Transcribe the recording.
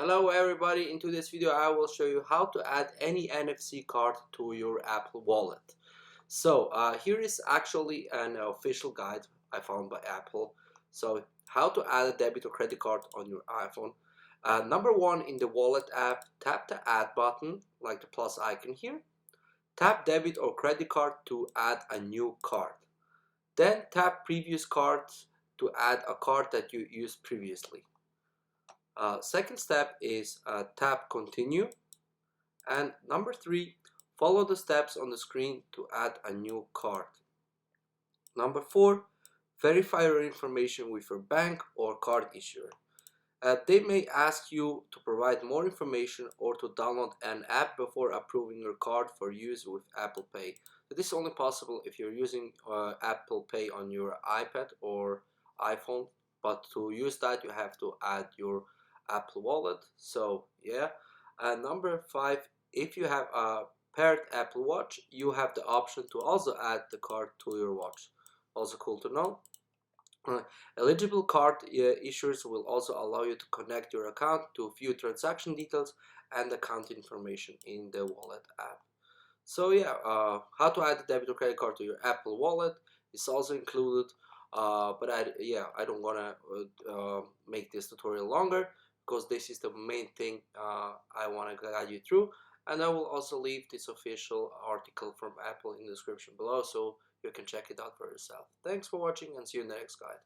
Hello everybody, in today's video I will show you how to add any NFC card to your Apple Wallet. So here is actually an official guide I found by Apple. So how to add a debit or credit card on your iPhone. Number one, in the Wallet app, tap the add button like the plus icon here. Tap debit or credit card to add a new card. Then tap previous cards to add a card that you used previously. Second step is tap continue, and number three, follow the steps on the screen to add a new card. Number four, verify your information with your bank or card issuer. They may ask you to provide more information or to download an app before approving your card for use with Apple Pay. So this is only possible if you're using Apple Pay on your iPad or iPhone, but to use that you have to add your Apple Wallet. So yeah. And number five, if you have a paired Apple Watch, you have the option to also add the card to your watch. Also cool to know. Eligible card issuers will also allow you to connect your account to view transaction details and account information in the Wallet app. So yeah, how to add a debit or credit card to your Apple Wallet is also included. But I don't want to make this tutorial longer because this is the main thing I want to guide you through. And I will also leave this official article from Apple in the description below, so you can check it out for yourself. Thanks for watching and see you in the next guide.